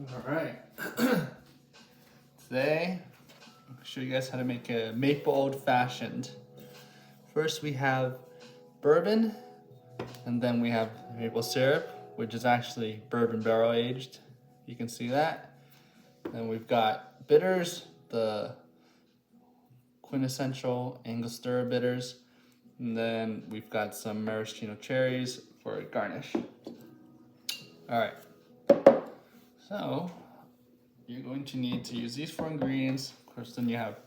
All right. Today, I'll show you guys how to make a maple old fashioned. First, we have bourbon, and then we have maple syrup, which is actually bourbon barrel aged. You can see that. Then we've got bitters, the quintessential angostura bitters, and then we've got some maraschino cherries for a garnish. All right. So you're going to need to use these 4 ingredients. Of course, then you have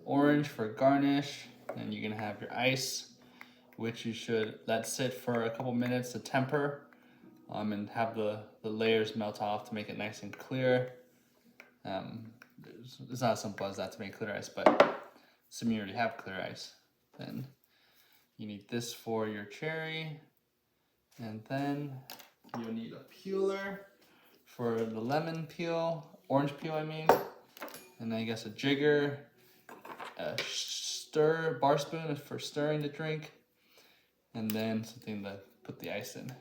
orange for garnish, and you're gonna have your ice, which you should let sit for a couple minutes to temper, and have the layers melt off to make it nice and clear. It's not as simple as that to make clear ice, but assuming you already have clear ice, then you need this for your cherry, and then you'll need a peeler for the lemon peel, orange peel I mean, and then I guess a jigger, a bar spoon for stirring the drink, and then something to put the ice in.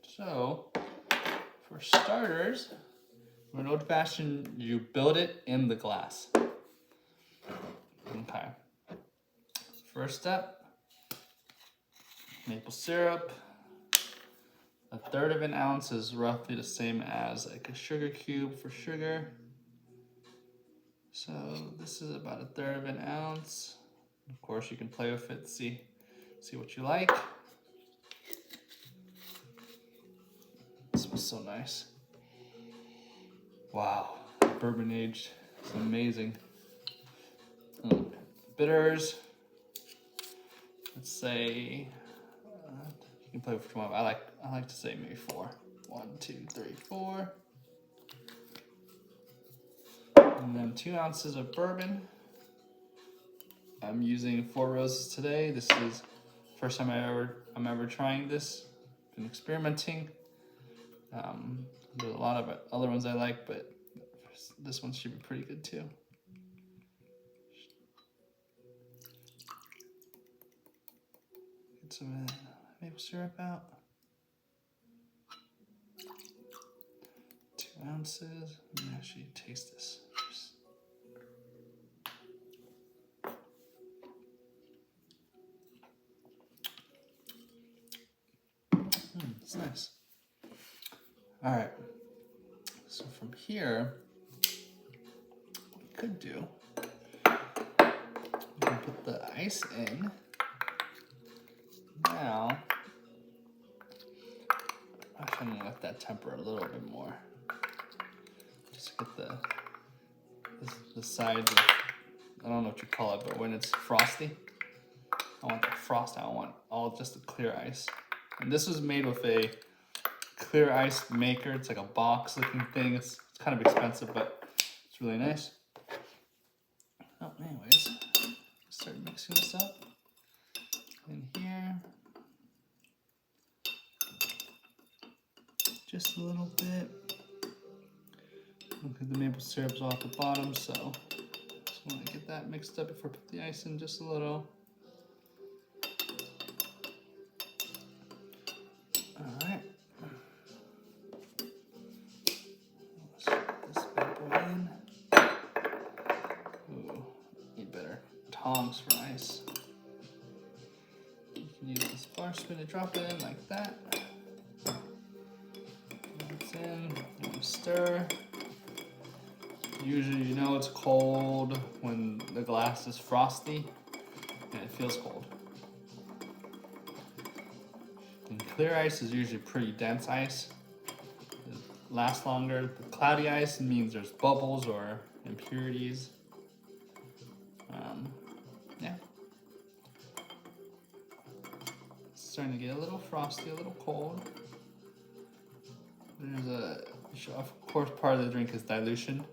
So, for starters, for an old fashioned, you build it in the glass. Okay. First step, maple syrup. 1/3 of an ounce is roughly the same as like a sugar cube for sugar. So this is about 1/3 of an ounce. Of course, you can play with it, see what you like. It smells so nice. Wow, bourbon aged, it's amazing. Bitters. Let's say you can play with what you want. I like to say maybe 4. 1, 2, 3, 4. And then 2 ounces of bourbon. I'm using 4 roses today. This is first time I'm ever trying this. Been experimenting. There's a lot of other ones I like, but this one should be pretty good too. Get some maple syrup out. 2 ounces. Let me actually taste this. It's nice. All right. So from here, what we could do, we can put the ice in. Now, actually, I'm gonna let that temper a little bit more. Just get the sides of, I don't know what you call it, but when it's frosty, I want the frost. I don't want all just the clear ice. And this was made with a clear ice maker. It's like a box looking thing. It's kind of expensive, but it's really nice. Oh, anyways, start mixing this up in here. Just a little bit. Look at the maple syrup's off the bottom, so just want to get that mixed up before I put the ice in just a little. Alright. Let's put this maple in. Ooh, need better tongs for ice. You can use this bar spoon to drop it in like that. It's in, stir. Usually you know it's cold when the glass is frosty and it feels cold. And clear ice is usually pretty dense ice. It lasts longer. The cloudy ice means there's bubbles or impurities. Yeah. It's starting to get a little frosty, a little cold. Of course, part of the drink is dilution.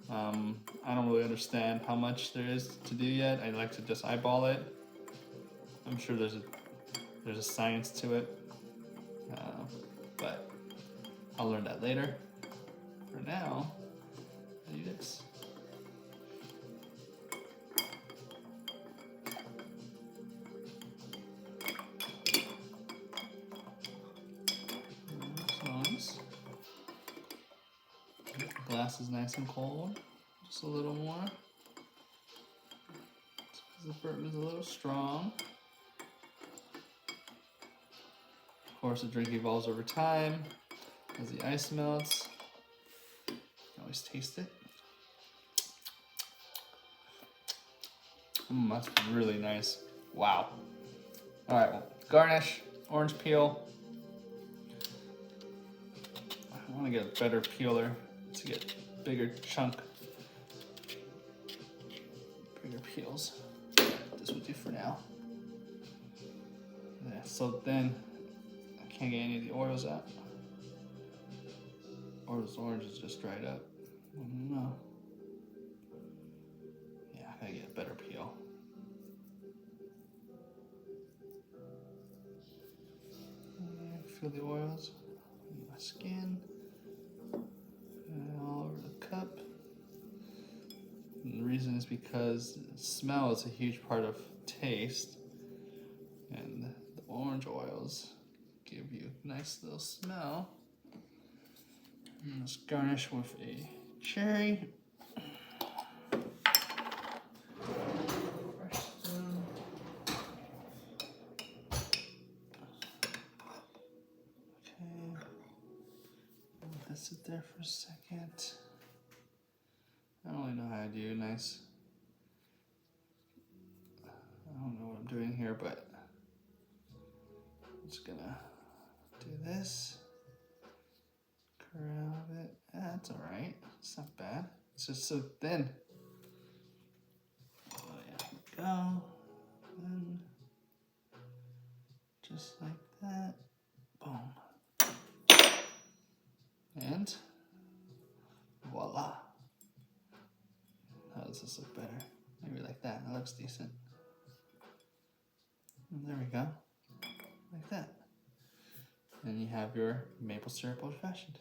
I don't really understand how much there is to do yet. I like to just eyeball it. I'm sure there's a science to it, but I'll learn that later. For now, I do this. Nice. glass is nice and cold. Just a little more. The bourbon is a little strong. Of course, the drink evolves over time as the ice melts. You can always taste it. That's really nice. Wow. All right, well, garnish, orange peel. I want to get a better peeler to get bigger chunk, bigger peels. This will do for now. Yeah, so then I can't get any of the oils out. Or this orange is just dried up. I don't know. Yeah, I gotta get a better peel. Feel the oils in my skin and all over the cup. And the reason is because smell is a huge part of taste, and the orange oils give you a nice little smell. And let's garnish with a cherry. Fresh spoon. Okay. Let this sit there for a second. I don't really know how to do nice. I don't know what I'm doing here, but I'm just gonna do this. Grab it. That's all right. It's not bad. It's just so thin. Oh yeah, here we go. And just like that. Boom. And voila. How does this look better? Maybe like that. That looks decent. And there we go. Like that. And you have your maple syrup old fashioned.